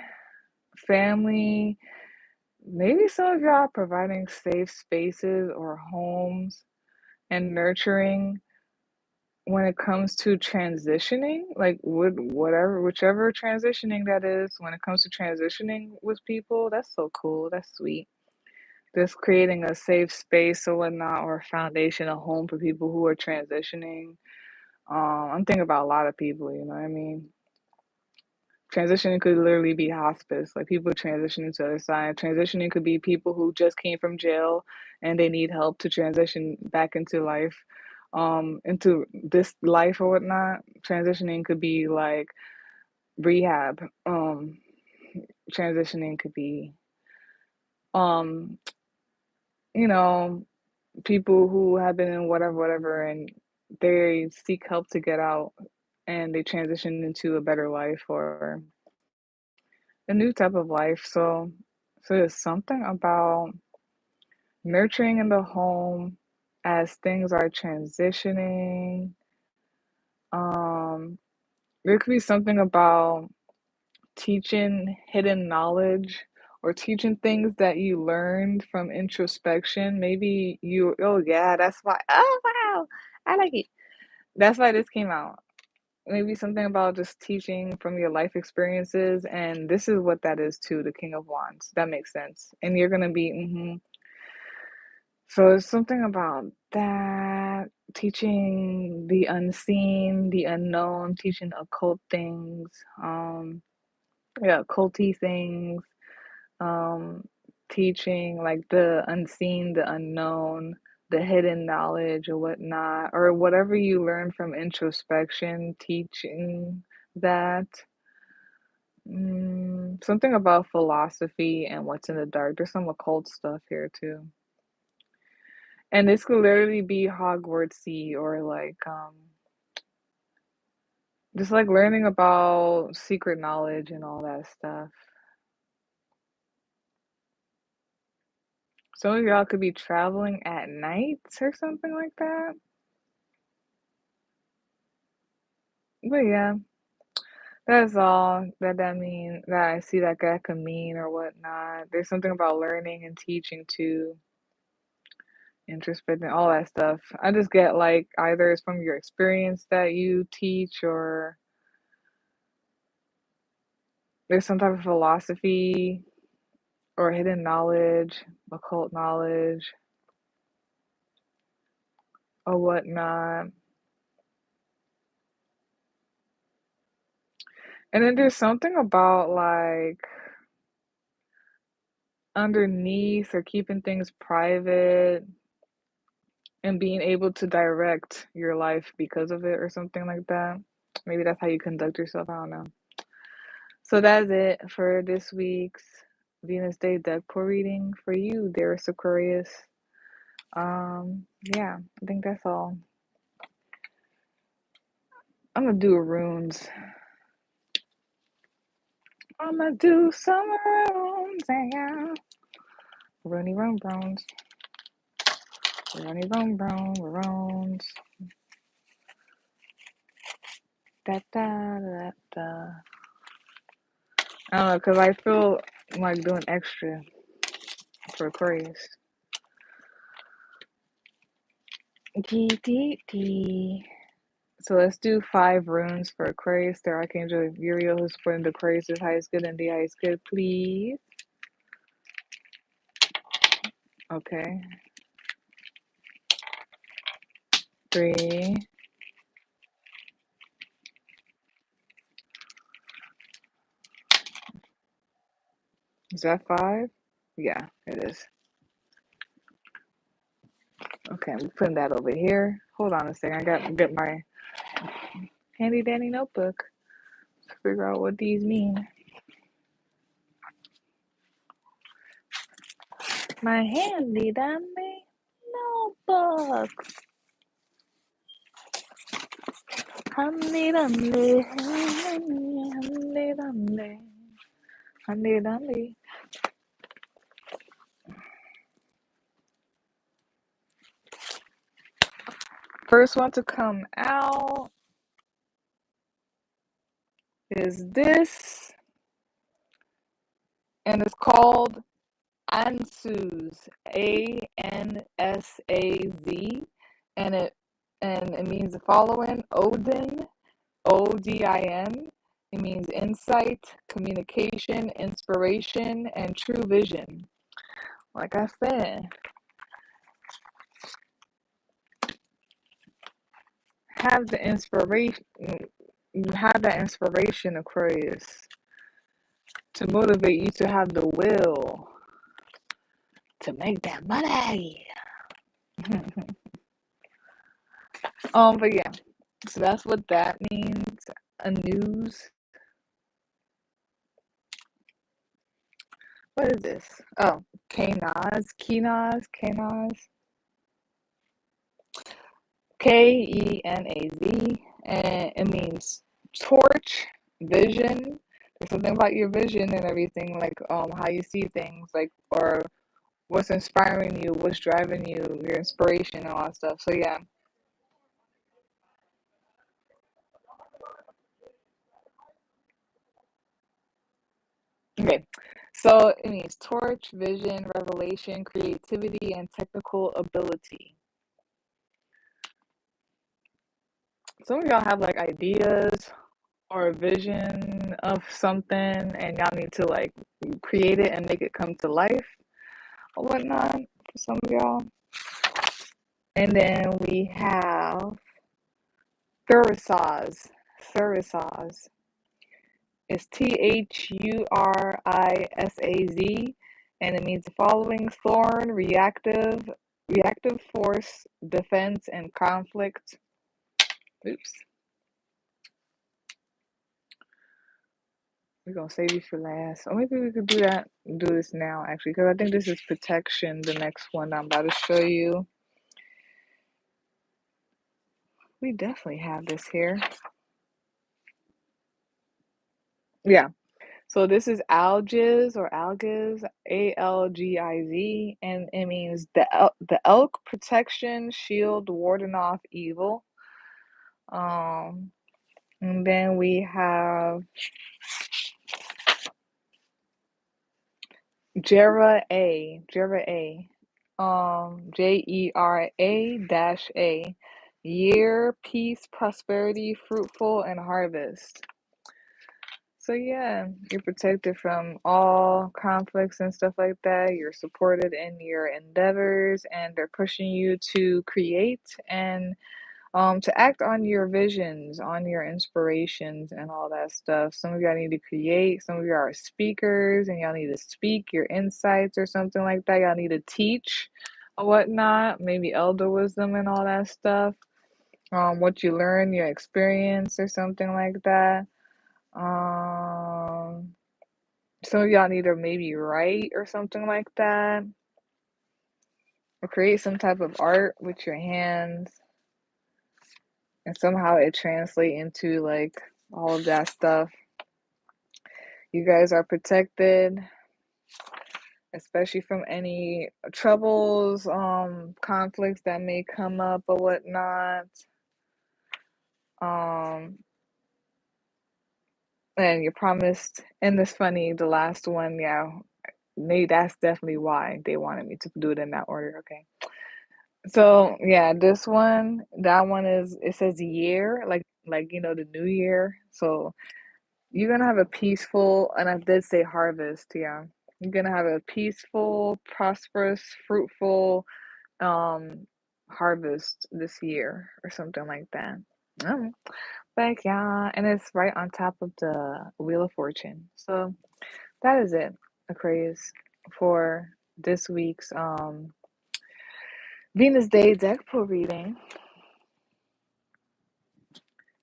family. Maybe some of y'all are providing safe spaces or homes and nurturing when it comes to transitioning, like whichever transitioning that is, when it comes to transitioning with people, that's so cool. That's sweet. Just creating a safe space or whatnot, or a foundation, a home for people who are transitioning. I'm thinking about a lot of people, you know what I mean? Transitioning could literally be hospice, like people transitioning to the other side. Transitioning could be people who just came from jail and they need help to transition back into life, into this life or whatnot. Transitioning could be like rehab. Transitioning could be, um, you know, people who have been in whatever, and they seek help to get out and they transition into a better life or a new type of life. So there's something about nurturing in the home as things are transitioning. Um, there could be something about teaching hidden knowledge or teaching things that you learned from introspection. Maybe oh yeah, that's why. Oh wow, I like it. That's why this came out. Maybe something about just teaching from your life experiences, and this is what that is too, the King of Wands. That makes sense. And you're gonna be, so it's something about that, teaching the unseen, the unknown, teaching occult things, yeah, occulty things, um, teaching like the unseen, the unknown, the hidden knowledge or whatnot, or whatever you learn from introspection, teaching that. Something about philosophy and what's in the dark. There's some occult stuff here too. And this could literally be Hogwartsy or like just like learning about secret knowledge and all that stuff. Some of y'all could be traveling at night or something like that. But yeah, that's all that mean that I see that could mean or whatnot. There's something about learning and teaching too, introspecting, all that stuff. I just get like either it's from your experience that you teach or there's some type of philosophy or hidden knowledge, occult knowledge or whatnot. And then there's something about like underneath or keeping things private and being able to direct your life because of it or something like that. Maybe that's how you conduct yourself. I don't know. So that's it for this week's Venus Day deck pour reading for you, dearest Aquarius. Yeah, I think that's all. I'm gonna do runes. I'm gonna do some runes, yeah. Rooney Rome Browns. Rooney Rome Brown, runes. Da da da da. I don't know, because I feel like doing extra for Aquarius. D. So let's do 5 runes for Aquarius. Their Archangel Uriel, who's supporting the Aquarius' highest good and the highest good, please. Okay. 3. Is that 5? Yeah, it is. Okay, I'm putting that over here. Hold on a second. I got to get my handy dandy notebook to figure out what these mean. My handy dandy notebook. Handy dandy, handy dandy, handy dandy. First one to come out is this, and it's called Ansuz, ANSAZ, and it means the following: Odin, ODIN. It means insight, communication, inspiration, and true vision. Like I said, have the inspiration. You have that inspiration, Aquarius, to motivate you to have the will to make that money. But yeah, so that's what that means. A news. What is this? Oh, Kenaz, Kenaz, and it means torch, vision. There's something about your vision and everything, like how you see things, like or what's inspiring you, what's driving you, your inspiration and all that stuff. So yeah. Okay. So it means torch, vision, revelation, creativity, and technical ability. Some of y'all have like ideas or a vision of something and y'all need to like create it and make it come to life or whatnot for some of y'all. And then we have Thurisaz. Thurisaz. It's Thurisaz, and it means the following: thorn, reactive force, defense, and conflict. Oops. We're gonna save these for last. Or maybe we could do this now actually, because I think this is protection, the next one I'm about to show you. We definitely have this here. Yeah. So this is algiz or algiz, ALGIZ, and it means the elk protection shield warding off evil. And then we have Jera A, JERA-A, year, peace, prosperity, fruitful, and harvest. So yeah, you're protected from all conflicts and stuff like that. You're supported in your endeavors, and they're pushing you to create and to act on your visions, on your inspirations, and all that stuff. Some of y'all need to create. Some of y'all are speakers, and y'all need to speak your insights or something like that. Y'all need to teach or whatnot, maybe elder wisdom and all that stuff. What you learn, your experience, or something like that. Some of y'all need to maybe write or something like that, or create some type of art with your hands, and somehow it translate into like all of that stuff. You guys are protected, especially from any troubles, conflicts that may come up or whatnot. And you're promised, and it's funny, the last one, yeah, maybe that's definitely why they wanted me to do it in that order. Okay. So yeah, this one, that one is, it says year, like the new year. So you're gonna have a peaceful, and I did say harvest, yeah. You're gonna have a peaceful, prosperous, fruitful harvest this year or something like that. Um, but yeah, and it's right on top of the Wheel of Fortune. So that is it, Aquarius, for this week's Venus Day deck pull reading.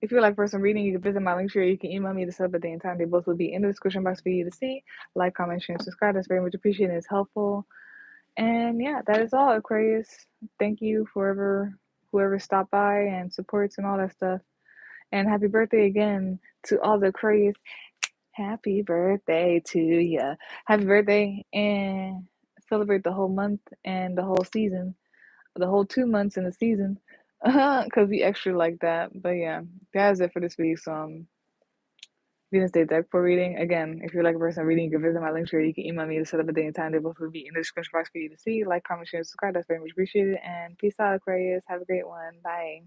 If you would like personal reading, you can visit my link share. You can email me the sub at the time. They both will be in the description box for you to see. Like, comment, share, and subscribe. That's very much appreciated. It's helpful. And yeah, that is all, Aquarius. Thank you for whoever stopped by and supports and all that stuff. And happy birthday again to all the Aquarius. Happy birthday to ya. Happy birthday, and celebrate the whole month and the whole season, the whole 2 months in the season, because we extra like that. But yeah, that's it for this week's Venus Day deck for reading. Again, if you're like a person reading, you can visit my link share. You can email me to set up a day and time. They both will be in the description box for you to see. Like, comment, share, and subscribe. That's very much appreciated. And peace out, Aquarius. Have a great one. Bye.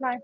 Bye.